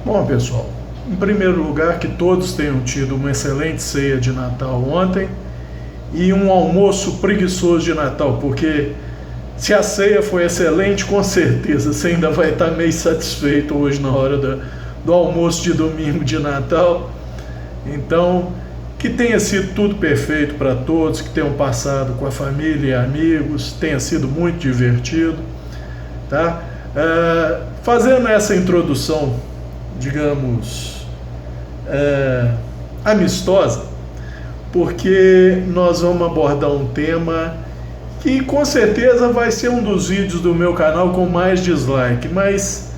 Bom, pessoal, em primeiro lugar, que todos tenham tido uma excelente ceia de Natal ontem e um almoço preguiçoso de Natal, porque se a ceia foi excelente, com certeza você ainda vai estar meio satisfeito hoje na hora do almoço de domingo de Natal. Então, que tenha sido tudo perfeito para todos, que tenham passado com a família e amigos, tenha sido muito divertido, tá? Fazendo essa introdução, digamos, amistosa, porque nós vamos abordar um tema que com certeza vai ser um dos vídeos do meu canal com mais dislike, mas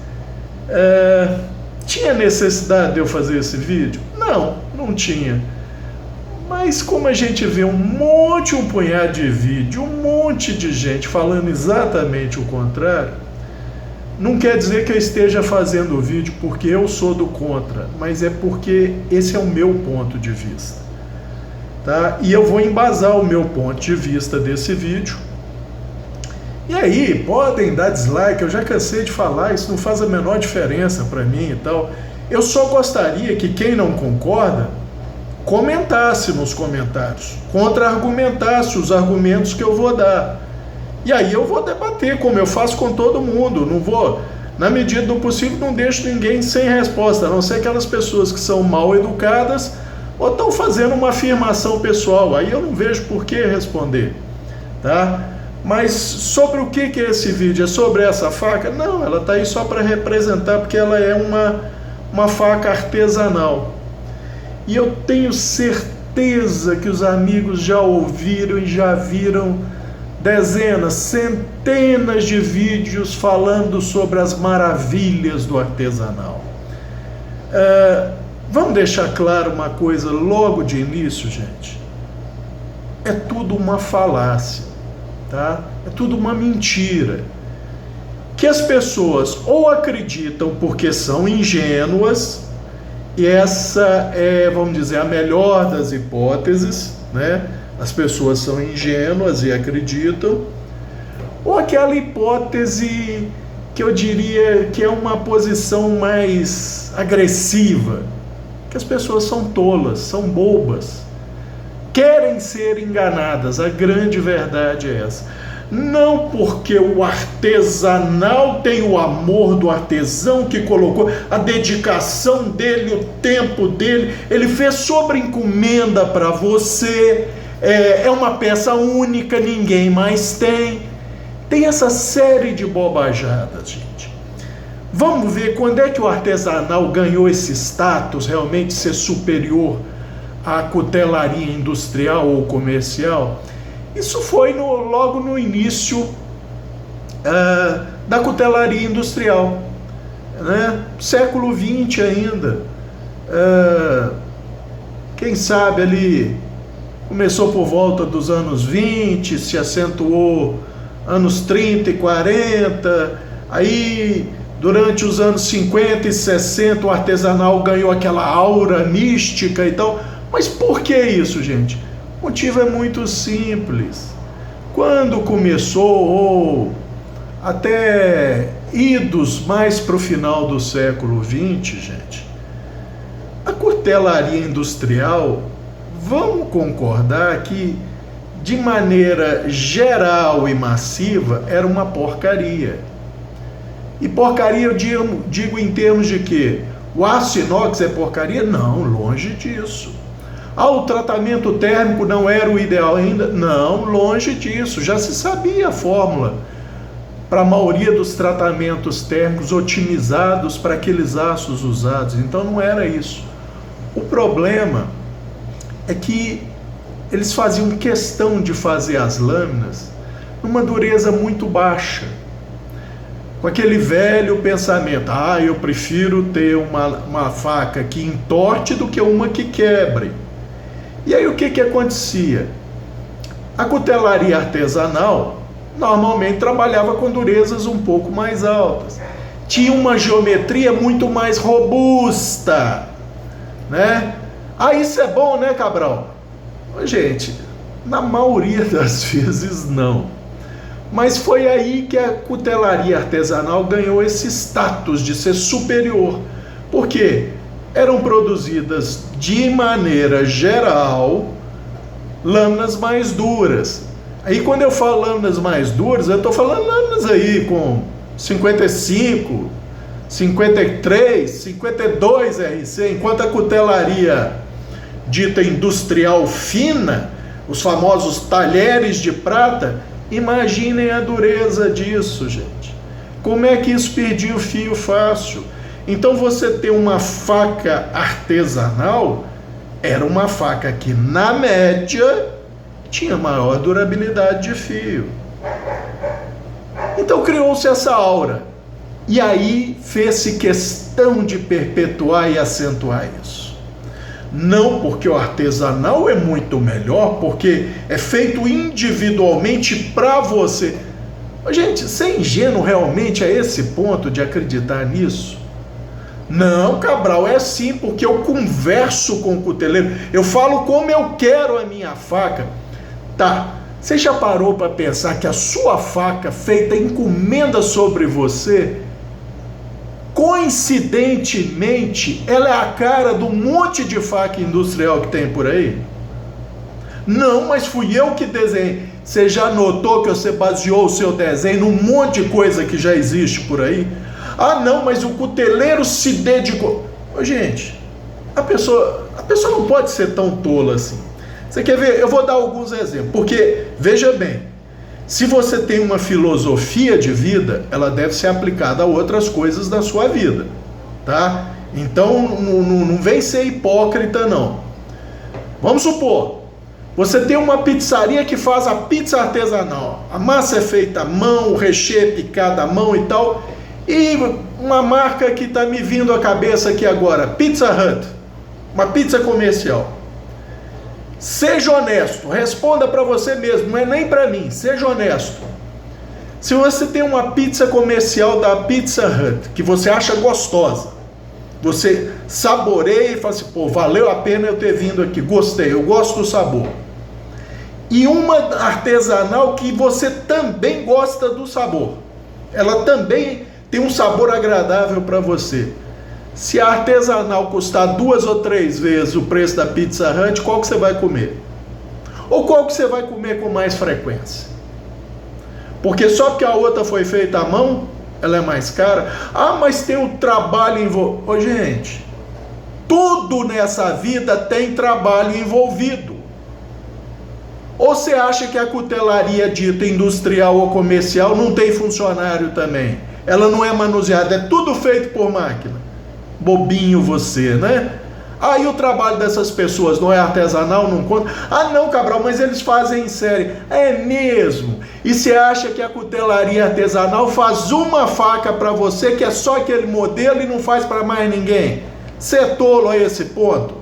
tinha necessidade de eu fazer esse vídeo? Não tinha. Mas como a gente vê um punhado de vídeo, um monte de gente falando exatamente o contrário, não quer dizer que eu esteja fazendo o vídeo porque eu sou do contra, mas é porque esse é o meu ponto de vista, tá? E eu vou embasar o meu ponto de vista desse vídeo. E aí, podem dar dislike, eu já cansei de falar, isso não faz a menor diferença para mim e tal. Eu só gostaria que quem não concorda comentasse nos comentários, contra-argumentasse os argumentos que eu vou dar. E aí eu vou debater, como eu faço com todo mundo. Não vou, na medida do possível, não deixo ninguém sem resposta, a não ser aquelas pessoas que são mal educadas ou estão fazendo uma afirmação pessoal. Aí eu não vejo por que responder, tá? Mas sobre o que é esse vídeo? É sobre essa faca? Não, ela está aí só para representar, porque ela é uma faca artesanal. E eu tenho certeza que os amigos já ouviram e já viram dezenas, centenas de vídeos falando sobre as maravilhas do artesanal. Vamos deixar claro uma coisa logo de início, gente. É tudo uma falácia, tá? É tudo uma mentira. Que as pessoas ou acreditam porque são ingênuas, e essa é, vamos dizer, a melhor das hipóteses, né? As pessoas são ingênuas e acreditam, ou aquela hipótese que eu diria que é uma posição mais agressiva, que as pessoas são tolas, são bobas, querem ser enganadas. A grande verdade é essa. Não porque o artesanal tem o amor do artesão que colocou, a dedicação dele, o tempo dele, ele fez sobre encomenda para você, é uma peça única, ninguém mais tem. Tem essa série de bobajadas, gente. Vamos ver quando é que o artesanal ganhou esse status, realmente ser superior à cutelaria industrial ou comercial. Isso foi logo no início da cutelaria industrial, né? Século XX ainda. Quem sabe ali começou por volta dos anos 20, se acentuou anos 30 e 40, aí durante os anos 50 e 60 o artesanal ganhou aquela aura mística e tal. Mas por que isso, gente? O motivo é muito simples. Quando começou, ou até idos mais para o final do século XX, gente, a cutelaria industrial, vamos concordar que, de maneira geral e massiva, era uma porcaria. E porcaria eu digo em termos de quê? O aço inox é porcaria? Não, longe disso. O tratamento térmico não era o ideal ainda? Não, longe disso. Já se sabia a fórmula para a maioria dos tratamentos térmicos otimizados para aqueles aços usados. Então não era isso. O problema é que eles faziam questão de fazer as lâminas numa dureza muito baixa, com aquele velho pensamento: eu prefiro ter uma faca que entorte do que uma que quebre. E aí o que acontecia? A cutelaria artesanal normalmente trabalhava com durezas um pouco mais altas, tinha uma geometria muito mais robusta, né? Isso é bom, né, Cabral? Gente, na maioria das vezes não. Mas foi aí que a cutelaria artesanal ganhou esse status de ser superior, Porque eram produzidas de maneira geral lâminas mais duras. Aí quando eu falo lâminas mais duras, eu estou falando lâminas aí com 55, 53, 52 RC, enquanto a cutelaria dita industrial fina, os famosos talheres de prata, imaginem a dureza disso, gente. Como é que isso perdia o fio fácil? Então você ter uma faca artesanal era uma faca que, na média, tinha maior durabilidade de fio. Então criou-se essa aura. E aí fez-se questão de perpetuar e acentuar isso. Não porque o artesanal é muito melhor, porque é feito individualmente para você. Gente, ser ingênuo realmente a esse ponto de acreditar nisso? Não, Cabral, é assim, porque eu converso com o cuteleiro, eu falo como eu quero a minha faca. Tá, você já parou para pensar que a sua faca feita encomenda sobre você, coincidentemente, ela é a cara do monte de faca industrial que tem por aí? Não, mas fui eu que desenhei. Você já notou que você baseou o seu desenho num monte de coisa que já existe por aí? Ah, não, mas o cuteleiro se dedicou. Ô, gente, a pessoa não pode ser tão tola assim. Você quer ver? Eu vou dar alguns exemplos, porque, veja bem, se você tem uma filosofia de vida, ela deve ser aplicada a outras coisas da sua vida, tá? Então, não vem ser hipócrita, não. Vamos supor, você tem uma pizzaria que faz a pizza artesanal, a massa é feita à mão, o recheio é picado à mão e tal, e uma marca que está me vindo à cabeça aqui agora, Pizza Hut, uma pizza comercial. Seja honesto, responda para você mesmo, não é nem para mim, seja honesto. Se você tem uma pizza comercial da Pizza Hut, que você acha gostosa, você saboreia e fala assim, pô, valeu a pena eu ter vindo aqui, gostei, eu gosto do sabor. E uma artesanal que você também gosta do sabor, ela também tem um sabor agradável para você. Se a artesanal custar 2 ou 3 vezes o preço da Pizza Hut, qual que você vai comer? Ou qual que você vai comer com mais frequência? Porque só porque a outra foi feita à mão, ela é mais cara. Ah, mas tem o trabalho envolvido. Ô, gente, tudo nessa vida tem trabalho envolvido. Ou você acha que a cutelaria dita industrial ou comercial não tem funcionário também? Ela não é manuseada, é tudo feito por máquina. Bobinho você, né? Aí o trabalho dessas pessoas não é artesanal, não conta? Ah não, Cabral, mas eles fazem em série. É mesmo? E você acha que a cutelaria artesanal faz uma faca para você, que é só aquele modelo e não faz para mais ninguém? Você é tolo a esse ponto?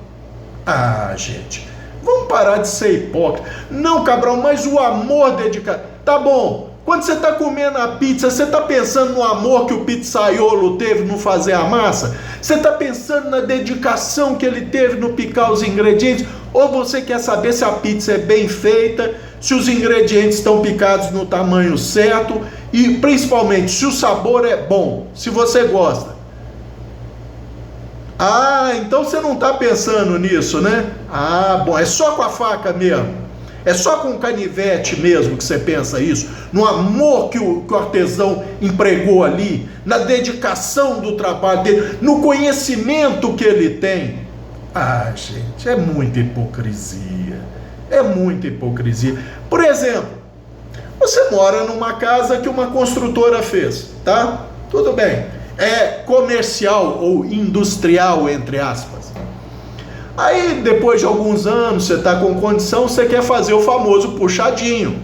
Ah, gente, vamos parar de ser hipócrita. Não, Cabral, mas o amor dedicado... Tá bom, quando você está comendo a pizza, você está pensando no amor que o pizzaiolo teve no fazer a massa? Você está pensando na dedicação que ele teve no picar os ingredientes? Ou você quer saber se a pizza é bem feita, se os ingredientes estão picados no tamanho certo e principalmente se o sabor é bom, se você gosta? Ah, então você não está pensando nisso, né? Ah, bom, é só com a faca mesmo. É só com o canivete mesmo que você pensa isso, no amor que o artesão empregou ali, na dedicação do trabalho dele, no conhecimento que ele tem. Ah, gente, é muita hipocrisia, é muita hipocrisia. Por exemplo, você mora numa casa que uma construtora fez, tá? Tudo bem, é comercial ou industrial, entre aspas. Aí, depois de alguns anos, você está com condição, você quer fazer o famoso puxadinho.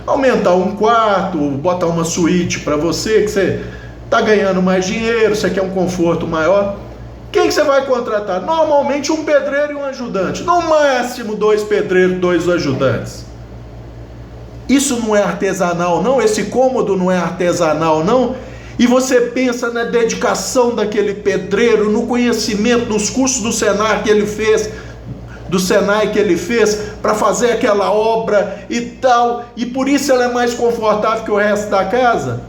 Aumentar um quarto, botar uma suíte para você, que você está ganhando mais dinheiro, você quer um conforto maior. Quem que você vai contratar? Normalmente um pedreiro e um ajudante. No máximo 2 pedreiros, 2 ajudantes. Isso não é artesanal, não? Esse cômodo não é artesanal, não? E você pensa na dedicação daquele pedreiro, no conhecimento, nos cursos do Senai que ele fez, para fazer aquela obra e tal, e por isso ela é mais confortável que o resto da casa?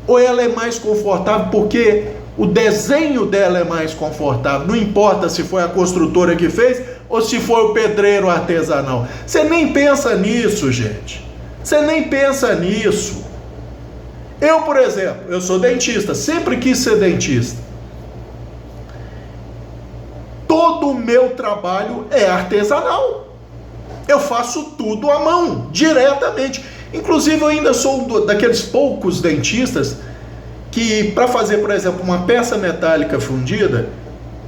Ou ela é mais confortável porque O desenho dela é mais confortável. Não importa se foi a construtora que fez ou se foi o pedreiro artesanal. Você nem pensa nisso, gente. Você nem pensa nisso. Eu, por exemplo, eu sou dentista, sempre quis ser dentista. Todo o meu trabalho é artesanal. Eu faço tudo à mão, diretamente. Inclusive, eu ainda sou daqueles poucos dentistas que, para fazer, por exemplo, uma peça metálica fundida,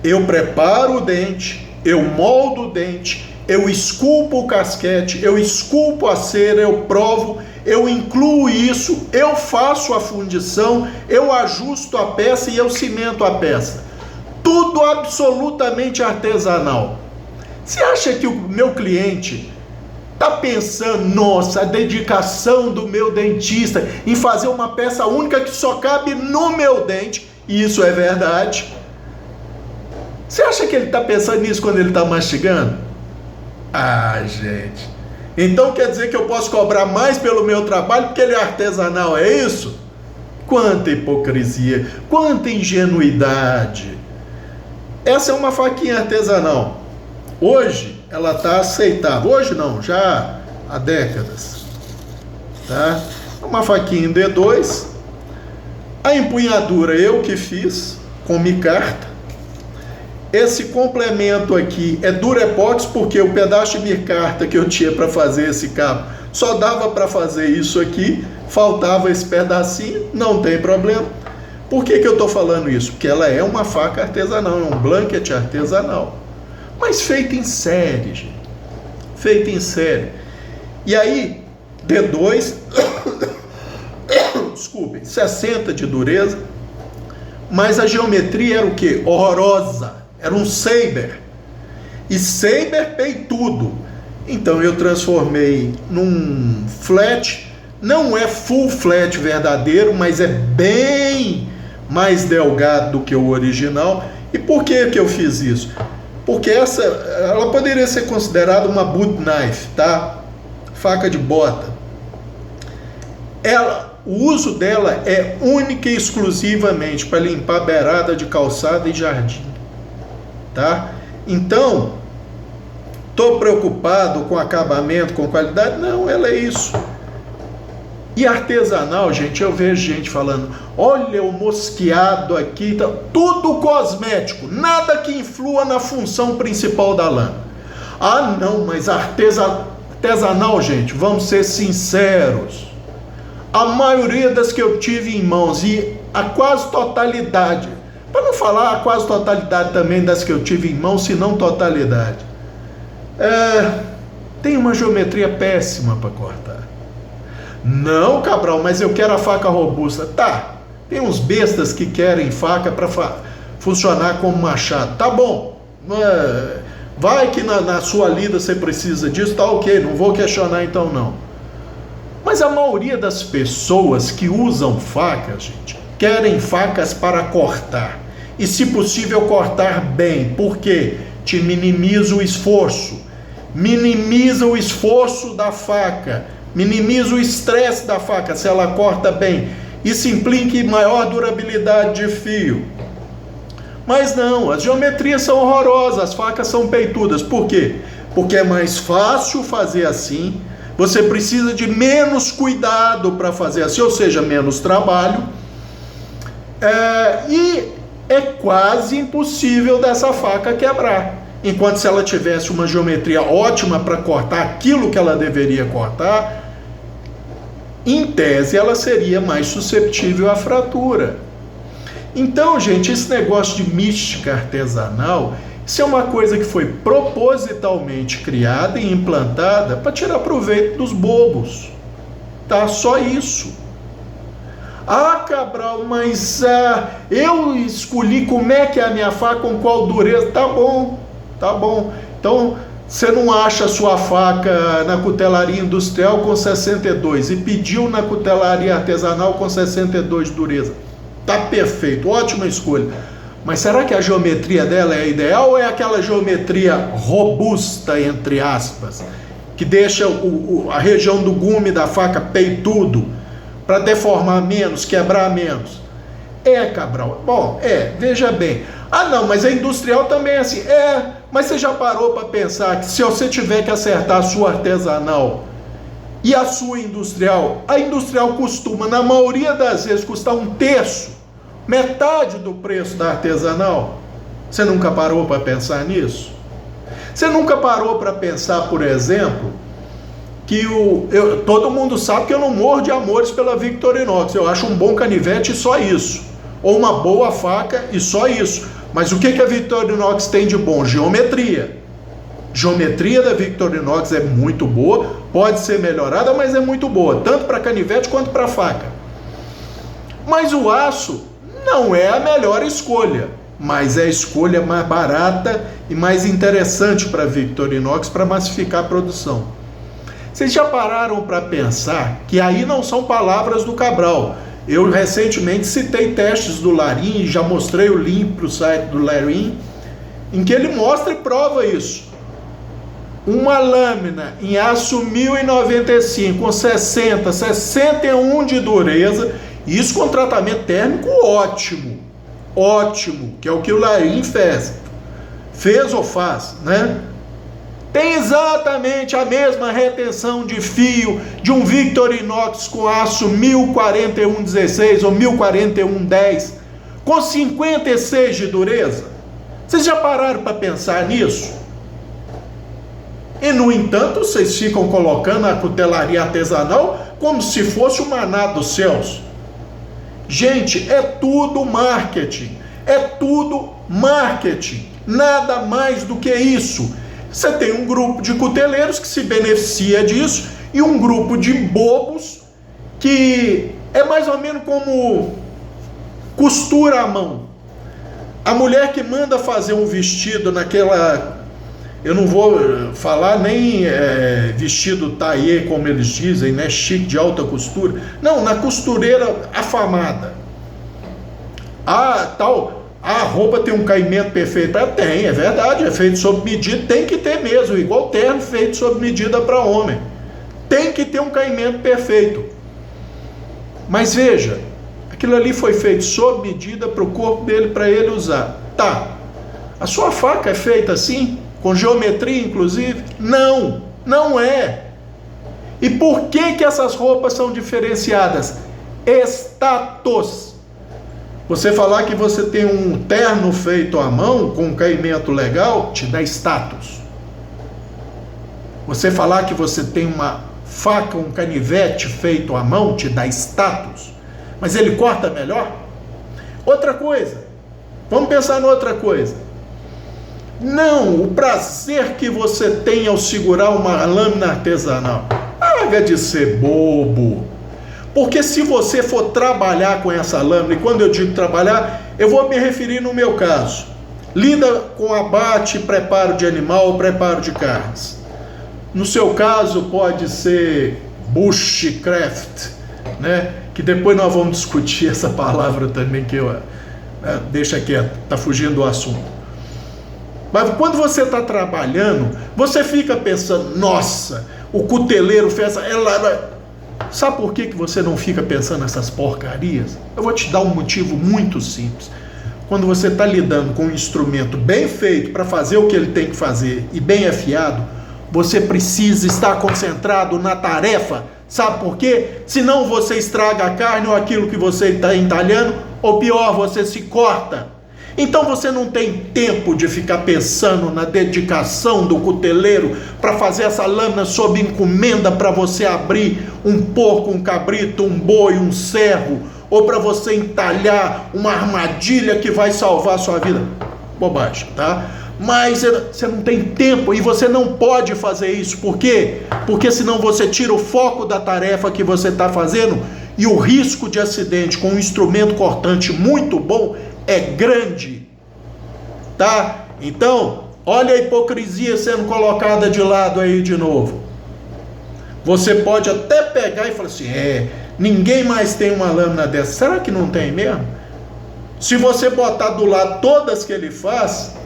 eu preparo o dente, eu moldo o dente, eu esculpo o casquete, eu esculpo a cera, eu provo, eu incluo isso, eu faço a fundição, eu ajusto a peça e eu cimento a peça. Tudo absolutamente artesanal. Você acha que o meu cliente está pensando, nossa, a dedicação do meu dentista em fazer uma peça única que só cabe no meu dente? E isso é verdade. Você acha que ele está pensando nisso quando ele está mastigando? Ah, gente. Então quer dizer que eu posso cobrar mais pelo meu trabalho porque ele é artesanal, é isso? Quanta hipocrisia, quanta ingenuidade. Essa é uma faquinha artesanal. Hoje ela está aceitável. Hoje não, já há décadas. Tá? Uma faquinha em D2. A empunhadura eu que fiz, com micarta. Esse complemento aqui é Durepox, porque o pedaço de micarta que eu tinha para fazer esse cabo só dava para fazer isso aqui, faltava esse pedacinho, não tem problema. Por que eu estou falando isso? Porque ela é uma faca artesanal, é um blanket artesanal, mas feita em série, gente. Feita em série. E aí, D2, desculpem, 60 de dureza, mas a geometria era o quê? Horrorosa. Era um saber. E saber peitudo. Então eu transformei num flat. Não é full flat verdadeiro, mas é bem mais delgado do que o original. E por que eu fiz isso? Porque ela poderia ser considerada uma boot knife, tá? Faca de bota. O uso dela é única e exclusivamente para limpar beirada de calçada e jardim. Tá? Então, estou preocupado com acabamento, com qualidade? Não, ela é isso. E artesanal, gente, eu vejo gente falando, olha o mosqueado aqui, tá, tudo cosmético, nada que influa na função principal da lã. Ah não, mas artesanal, gente, vamos ser sinceros, a maioria das que eu tive em mãos, e a quase totalidade, para não falar a quase totalidade também das que eu tive em mãos, se não totalidade, tem uma geometria péssima para cortar. Não, Cabral, mas eu quero a faca robusta. Tá, tem uns bestas que querem faca para funcionar como machado. Tá bom, vai que na sua lida você precisa disso, tá ok, não vou questionar então não. Mas a maioria das pessoas que usam facas, gente, querem facas para cortar. E se possível cortar bem, porque te minimiza o esforço. Minimiza o esforço da faca. Minimiza o estresse da faca se ela corta bem. Isso implica maior durabilidade de fio. Mas não, as geometrias são horrorosas, as facas são peitudas. Por quê? Porque é mais fácil fazer assim. Você precisa de menos cuidado para fazer assim, ou seja, menos trabalho. E é quase impossível dessa faca quebrar. Enquanto se ela tivesse uma geometria ótima para cortar aquilo que ela deveria cortar, em tese ela seria mais susceptível à fratura. Então, gente, esse negócio de mística artesanal, isso é uma coisa que foi propositalmente criada e implantada para tirar proveito dos bobos. Tá? Só isso. Ah, Cabral, mas eu escolhi como é que é a minha faca, com qual dureza. Tá bom, tá bom. Então, você não acha a sua faca na cutelaria industrial com 62 e pediu na cutelaria artesanal com 62 de dureza. Tá perfeito, ótima escolha. Mas será que a geometria dela é ideal ou é aquela geometria robusta, entre aspas, que deixa a região do gume da faca peitudo para deformar menos, quebrar menos? Cabral. Bom, veja bem. Ah, não, mas a industrial também é assim. Mas você já parou para pensar que se você tiver que acertar a sua artesanal e a sua industrial, a industrial costuma, na maioria das vezes, custar 1/3, metade do preço da artesanal? Você nunca parou para pensar nisso? Você nunca parou para pensar, por exemplo, que todo mundo sabe que eu não morro de amores pela Victorinox. Eu acho um bom canivete e só isso. Ou uma boa faca e só isso. Mas o que a Victorinox tem de bom? Geometria. Geometria da Victorinox é muito boa, pode ser melhorada, mas é muito boa, tanto para canivete quanto para faca. Mas o aço não é a melhor escolha, mas é a escolha mais barata e mais interessante para a Victorinox para massificar a produção. Vocês já pararam para pensar que aí não são palavras do Cabral? Eu recentemente citei testes do Larin, já mostrei o link para o site do Larin, em que ele mostra e prova isso. Uma lâmina em aço 1095 com 61 de dureza, isso com tratamento térmico ótimo, que é o que o Larin fez ou faz, né? Tem exatamente a mesma retenção de fio de um Victorinox com aço 1041/16 ou 1041/10 com 56 de dureza. Vocês já pararam para pensar nisso? E, no entanto, vocês ficam colocando a cutelaria artesanal como se fosse o maná dos céus. Gente, é tudo marketing. Nada mais do que isso. Você tem um grupo de cuteleiros que se beneficia disso e um grupo de bobos que é mais ou menos como costura à mão. A mulher que manda fazer um vestido naquela... Eu não vou falar nem vestido taillé, como eles dizem, né? Chique, de alta costura. Não, na costureira afamada. A roupa tem um caimento perfeito. Tem, é verdade, é feito sob medida, tem que ter mesmo, igual terno feito sob medida para homem. Tem que ter um caimento perfeito. Mas veja, aquilo ali foi feito sob medida para o corpo dele, para ele usar. Tá, a sua faca é feita assim? Com geometria, inclusive? Não é. E por que essas roupas são diferenciadas? Status. Você falar que você tem um terno feito à mão, com um caimento legal, te dá status. Você falar que você tem uma faca, um canivete feito à mão, te dá status. Mas ele corta melhor? Outra coisa. Vamos pensar em outra coisa. Não, o prazer que você tem ao segurar uma lâmina artesanal. Larga de ser bobo. Porque se você for trabalhar com essa lâmina, e quando eu digo trabalhar, eu vou me referir no meu caso. Lida com abate, preparo de animal, preparo de carnes. No seu caso pode ser bushcraft, né? Que depois nós vamos discutir essa palavra também, que eu deixa quieto, está fugindo do assunto. Mas quando você está trabalhando, você fica pensando, nossa, o cuteleiro fez ela. Sabe por que você não fica pensando nessas porcarias? Eu vou te dar um motivo muito simples. Quando você está lidando com um instrumento bem feito para fazer o que ele tem que fazer e bem afiado, você precisa estar concentrado na tarefa. Sabe por quê? Senão você estraga a carne ou aquilo que você está entalhando, ou pior, você se corta. Então você não tem tempo de ficar pensando na dedicação do cuteleiro para fazer essa lâmina sob encomenda para você abrir um porco, um cabrito, um boi, um cervo, ou para você entalhar uma armadilha que vai salvar a sua vida. Bobagem, tá? Mas você não tem tempo e você não pode fazer isso. Por quê? Porque senão você tira o foco da tarefa que você está fazendo e o risco de acidente com um instrumento cortante muito bom é grande, tá? Então, olha a hipocrisia sendo colocada de lado aí de novo. Você pode até pegar e falar assim, ninguém mais tem uma lâmina dessa. Será que não tem mesmo? Se você botar do lado todas que ele faz,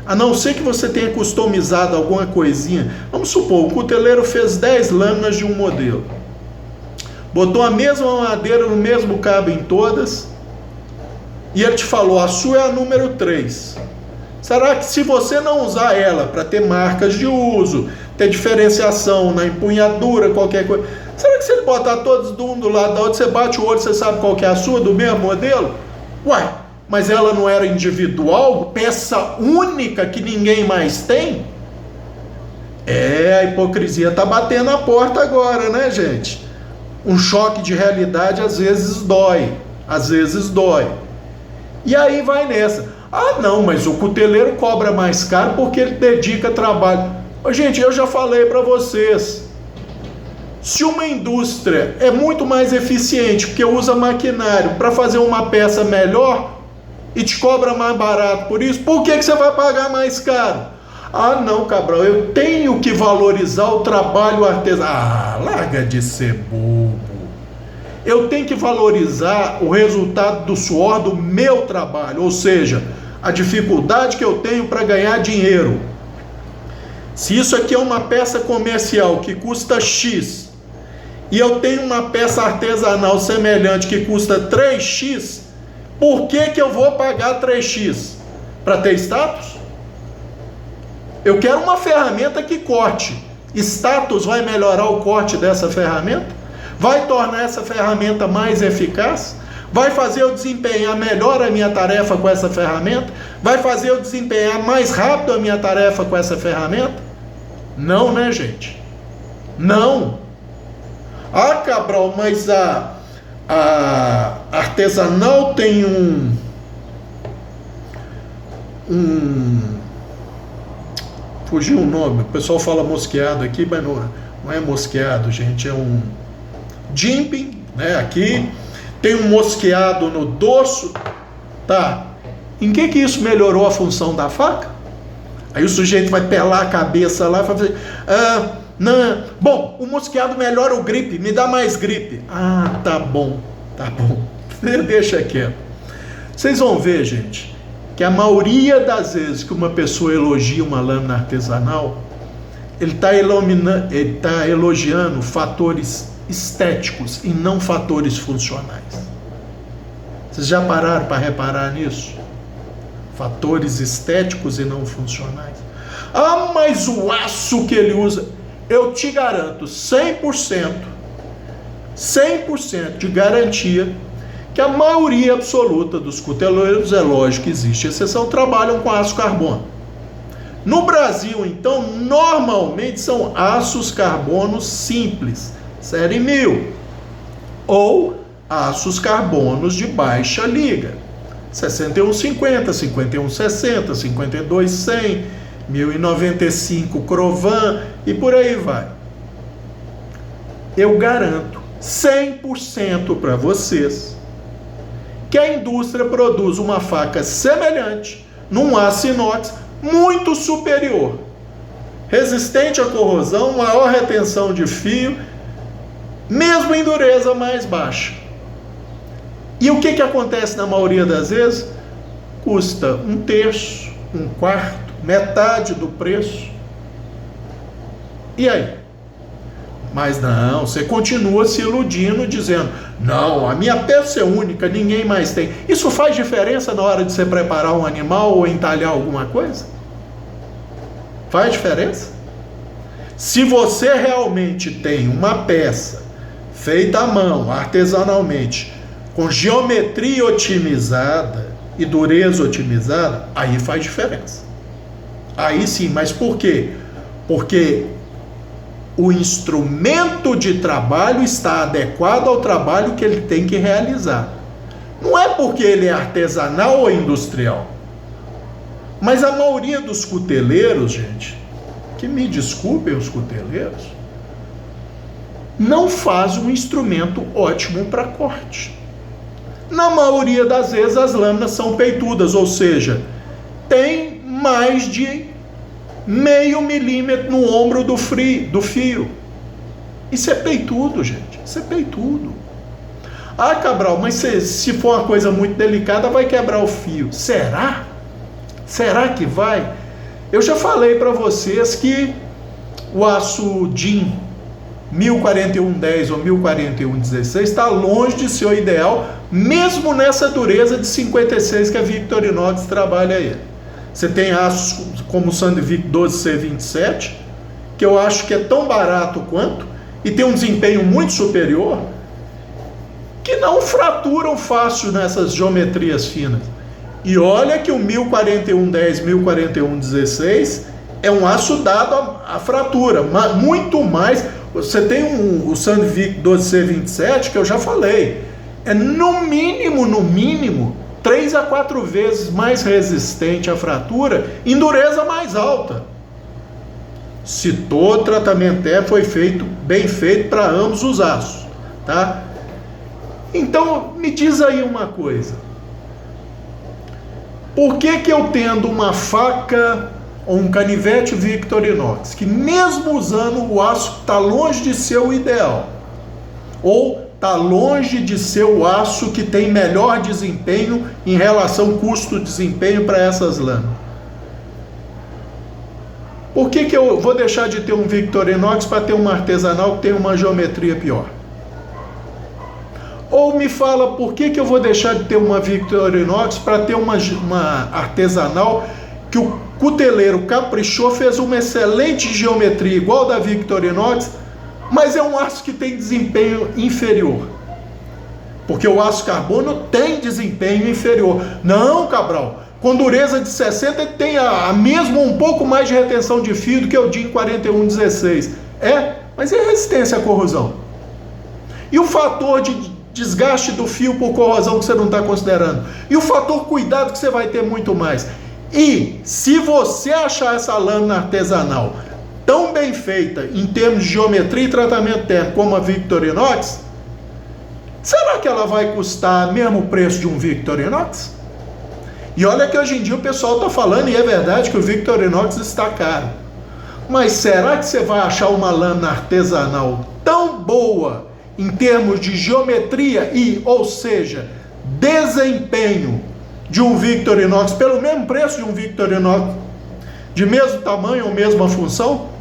a não ser que você tenha customizado alguma coisinha. Vamos supor, o cuteleiro fez 10 lâminas de um modelo. botou a mesma madeira no mesmo cabo em todas, e ele te falou, a sua é a número 3. Será que se você não usar ela para ter marcas de uso, ter diferenciação na empunhadura, qualquer coisa, será que se ele botar todos um do lado da outra, você bate o olho, você sabe qual que é a sua, do mesmo modelo? Uai, mas ela não era individual, peça única que ninguém mais tem? A hipocrisia está batendo a porta agora, né, gente? Um choque de realidade às vezes dói, E aí vai nessa. Ah, não, mas o cuteleiro cobra mais caro porque ele dedica trabalho. Gente, eu já falei para vocês, se uma indústria é muito mais eficiente porque usa maquinário para fazer uma peça melhor e te cobra mais barato por isso, por que você vai pagar mais caro? Ah, não, Cabral, eu tenho que valorizar o trabalho artesanal. Ah, larga de ser bobo. Eu tenho que valorizar o resultado do suor do meu trabalho, ou seja, a dificuldade que eu tenho para ganhar dinheiro. Se isso aqui é uma peça comercial que custa X, e eu tenho uma peça artesanal semelhante que custa 3X, por que eu vou pagar 3X? Para ter status? Eu quero uma ferramenta que corte. Status vai melhorar o corte dessa ferramenta? Vai tornar essa ferramenta mais eficaz? Vai fazer eu desempenhar melhor a minha tarefa com essa ferramenta? Vai fazer eu desempenhar mais rápido a minha tarefa com essa ferramenta? Não, né, gente? Não. Ah, Cabral, mas a artesanal tem fugiu o nome, o pessoal fala mosqueado aqui, mas não é mosqueado, gente, é um jimping, né? Aqui tem um mosqueado no dorso, tá? Em que isso melhorou a função da faca? Aí o sujeito vai pelar a cabeça lá e vai fazer, não, bom, o mosqueado melhora o gripe, me dá mais gripe. Ah, tá bom, deixa quieto. Vocês vão ver, gente, que a maioria das vezes que uma pessoa elogia uma lâmina artesanal, ele está elogiando fatores estéticos e não fatores funcionais. Vocês já pararam para reparar nisso? Fatores estéticos e não funcionais. Ah, mas o aço que ele usa, eu te garanto 100% de garantia que a maioria absoluta dos cuteleiros, é lógico que existe exceção, trabalham com aço carbono. No Brasil, então, normalmente são aços carbonos simples, série 1000, ou aços carbonos de baixa liga, 6150, 5160, 52100, 1095 Crovan e por aí vai. Eu garanto 100% para vocês que a indústria produz uma faca semelhante, num aço inox muito superior, resistente à corrosão, maior retenção de fio, mesmo em dureza mais baixa. E o que acontece na maioria das vezes? Custa 1/3, 1/4, metade do preço. E aí? Mas não, você continua se iludindo, dizendo, não, a minha peça é única, ninguém mais tem. Isso faz diferença na hora de você preparar um animal ou entalhar alguma coisa? Faz diferença? Se você realmente tem uma peça feita à mão, artesanalmente, com geometria otimizada e dureza otimizada, aí faz diferença. Aí sim, mas por quê? Porque o instrumento de trabalho está adequado ao trabalho que ele tem que realizar. Não é porque ele é artesanal ou industrial. Mas a maioria dos cuteleiros, gente, que me desculpem os cuteleiros, não faz um instrumento ótimo para corte. Na maioria das vezes as lâminas são peitudas, ou seja, tem mais de 0,5 milímetro no ombro do fio. Isso é peitudo, gente. Isso é peitudo. Ah, Cabral, mas se for uma coisa muito delicada, vai quebrar o fio. Será? Será que vai? Eu já falei para vocês que o aço DIN 104110 ou 104116 está longe de ser o ideal, mesmo nessa dureza de 56 que a Victorinox trabalha aí. Você tem aços como o Sandvik 12C27, que eu acho que é tão barato quanto, e tem um desempenho muito superior, que não fraturam fácil nessas geometrias finas. E olha que o 104110, 104116 é um aço dado a fratura, muito mais. Você tem o Sandvik 12C27, que eu já falei, é no mínimo 3 a 4 vezes mais resistente à fratura, em dureza mais alta. Se todo tratamento foi bem feito para ambos os aços, tá? Então, me diz aí uma coisa. Por que eu tendo uma faca ou um canivete Victorinox, que mesmo usando o aço está longe de ser o ideal, ou está longe de ser o aço que tem melhor desempenho em relação custo-desempenho para essas lâminas? Por que eu vou deixar de ter um Victorinox para ter uma artesanal que tem uma geometria pior? Ou me fala por que eu vou deixar de ter uma Victorinox para ter uma artesanal que o cuteleiro caprichou, fez uma excelente geometria igual da Victorinox, mas é um aço que tem desempenho inferior. Porque o aço carbono tem desempenho inferior. Não, Cabral, com dureza de 60 ele tem a mesma, um pouco mais de retenção de fio do que o DIN 4116. Mas e a resistência à corrosão? E o fator de desgaste do fio por corrosão que você não está considerando? E o fator cuidado que você vai ter muito mais? E se você achar essa lâmina artesanal tão bem feita em termos de geometria e tratamento térmico como a Victorinox, será que ela vai custar mesmo o preço de um Victorinox? E olha que hoje em dia o pessoal está falando, e é verdade, que o Victorinox está caro. Mas será que você vai achar uma lâmina artesanal tão boa em termos de geometria ou seja, desempenho de um Victorinox pelo mesmo preço de um Victorinox de mesmo tamanho ou mesma função?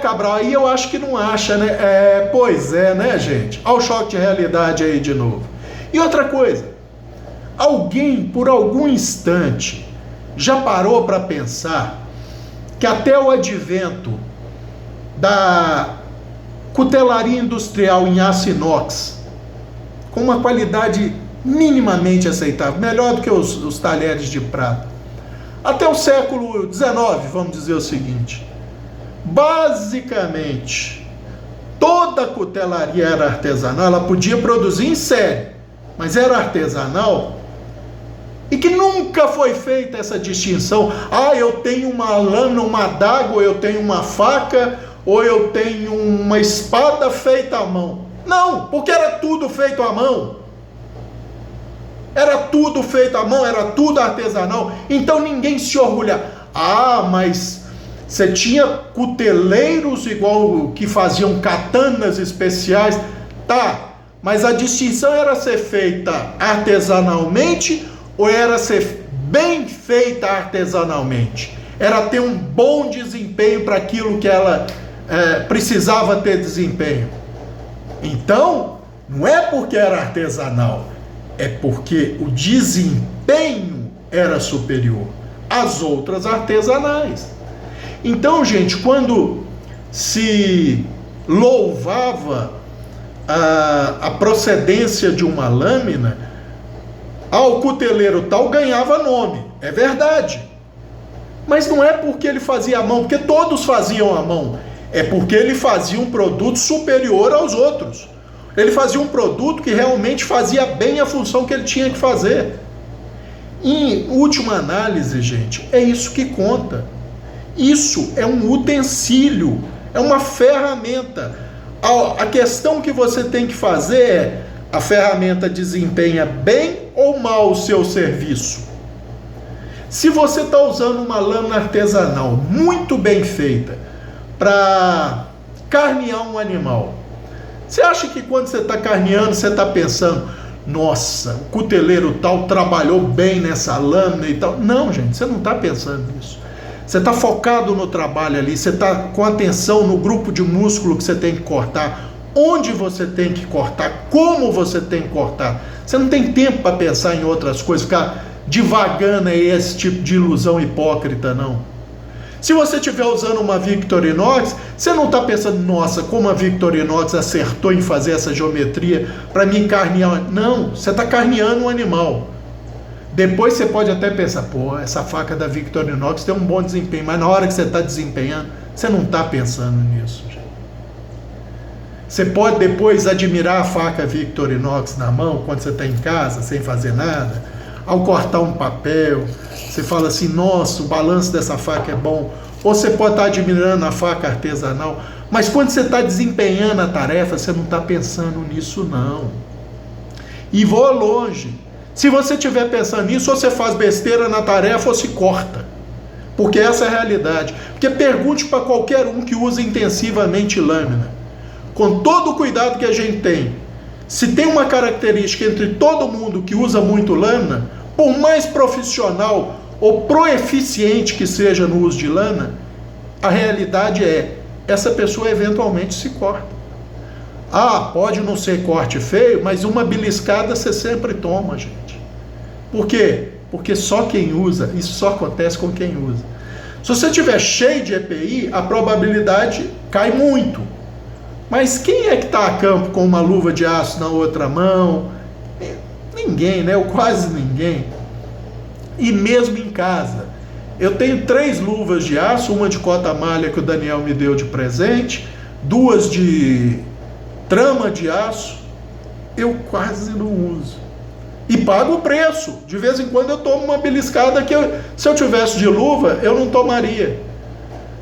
Cabral, aí eu acho que não acha, né? Pois é, né, gente? Olha o choque de realidade aí de novo. E outra coisa, alguém por algum instante já parou para pensar que até o advento da cutelaria industrial em aço inox, com uma qualidade minimamente aceitável, melhor do que os talheres de prata, até o século XIX, vamos dizer o seguinte, basicamente toda a cutelaria era artesanal, ela podia produzir em série, mas era artesanal, e que nunca foi feita essa distinção, eu tenho uma lâmina, uma adaga, ou eu tenho uma faca, ou eu tenho uma espada feita à mão. Não, porque era tudo feito à mão. Era tudo feito à mão, era tudo artesanal. Então ninguém se orgulha. Mas você tinha cuteleiros igual que faziam katanas especiais. Tá, mas a distinção era ser feita artesanalmente ou era ser bem feita artesanalmente? Era ter um bom desempenho para aquilo que ela precisava ter desempenho. Então, não é porque era artesanal, é porque o desempenho era superior às outras artesanais. Então, gente, quando se louvava a procedência de uma lâmina, o cuteleiro tal ganhava nome, é verdade. Mas não é porque ele fazia à mão, porque todos faziam à mão. É porque ele fazia um produto superior aos outros. Ele fazia um produto que realmente fazia bem a função que ele tinha que fazer. Em última análise, gente, é isso que conta. Isso é um utensílio, é uma ferramenta. A questão que você tem que fazer é: a ferramenta desempenha bem ou mal o seu serviço? Se você está usando uma lâmina artesanal muito bem feita para carnear um animal, você acha que quando você está carneando, você está pensando: nossa, o cuteleiro tal trabalhou bem nessa lâmina e tal? Não, gente, você não está pensando nisso. Você está focado no trabalho ali, você está com atenção no grupo de músculo que você tem que cortar, onde você tem que cortar, como você tem que cortar. Você não tem tempo para pensar em outras coisas, ficar divagando aí esse tipo de ilusão hipócrita, não. Se você estiver usando uma Victorinox, você não está pensando, nossa, como a Victorinox acertou em fazer essa geometria para mim carnear. Não, você está carneando um animal. Depois você pode até pensar, pô, essa faca da Victorinox tem um bom desempenho, mas na hora que você está desempenhando, você não está pensando nisso, gente. Você pode depois admirar a faca Victorinox na mão, quando você está em casa, sem fazer nada, ao cortar um papel, você fala assim, nossa, o balanço dessa faca é bom. Ou você pode estar admirando a faca artesanal, mas quando você está desempenhando a tarefa, você não está pensando nisso, não. E vou longe. Se você estiver pensando nisso, ou você faz besteira na tarefa ou se corta. Porque essa é a realidade. Porque pergunte para qualquer um que usa intensivamente lâmina. Com todo o cuidado que a gente tem, se tem uma característica entre todo mundo que usa muito lâmina, por mais profissional ou proeficiente que seja no uso de lâmina, a realidade é, essa pessoa eventualmente se corta. Ah, pode não ser corte feio, mas uma beliscada você sempre toma, gente. Por quê? Porque só quem usa, isso só acontece com quem usa. Se você estiver cheio de EPI, a probabilidade cai muito. Mas quem é que está a campo com uma luva de aço na outra mão? Ninguém, né? Ou quase ninguém. E mesmo em casa. Eu tenho 3 luvas de aço, uma de cota malha que o Daniel me deu de presente, 2 de trama de aço, eu quase não uso. E pago o preço. De vez em quando eu tomo uma beliscada que se eu tivesse de luva, eu não tomaria.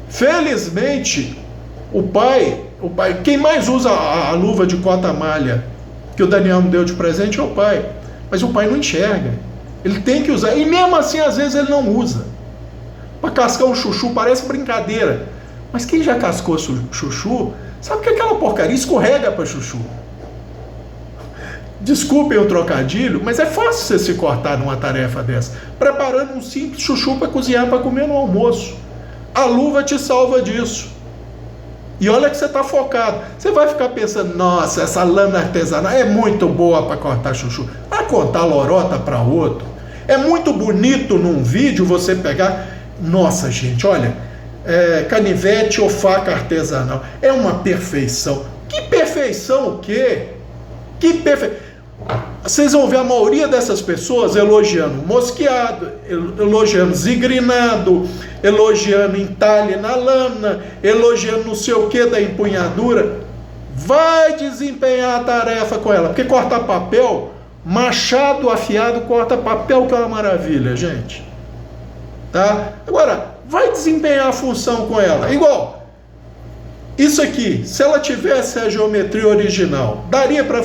Felizmente, o pai, quem mais usa a luva de cota malha que o Daniel me deu de presente é o pai. Mas o pai não enxerga. Ele tem que usar. E mesmo assim, às vezes, ele não usa. Para cascar um chuchu parece brincadeira. Mas quem já cascou chuchu, sabe que aquela porcaria escorrega para chuchu. Desculpem o trocadilho, mas é fácil você se cortar numa tarefa dessa. Preparando um simples chuchu para cozinhar, para comer no almoço. A luva te salva disso. E olha que você está focado. Você vai ficar pensando, nossa, essa lâmina artesanal é muito boa para cortar chuchu. Vai contar lorota para outro. É muito bonito num vídeo você pegar... Nossa, gente, olha, canivete ou faca artesanal. É uma perfeição. Que perfeição o quê? Que perfeição. Vocês vão ver a maioria dessas pessoas elogiando mosqueado, elogiando zigrinado, elogiando entalhe na lâmina, elogiando não sei o que da empunhadura. Vai desempenhar a tarefa com ela, porque cortar papel, machado afiado corta papel, que é uma maravilha, gente. Tá? Agora, vai desempenhar a função com ela. Igual, isso aqui, se ela tivesse a geometria original, daria para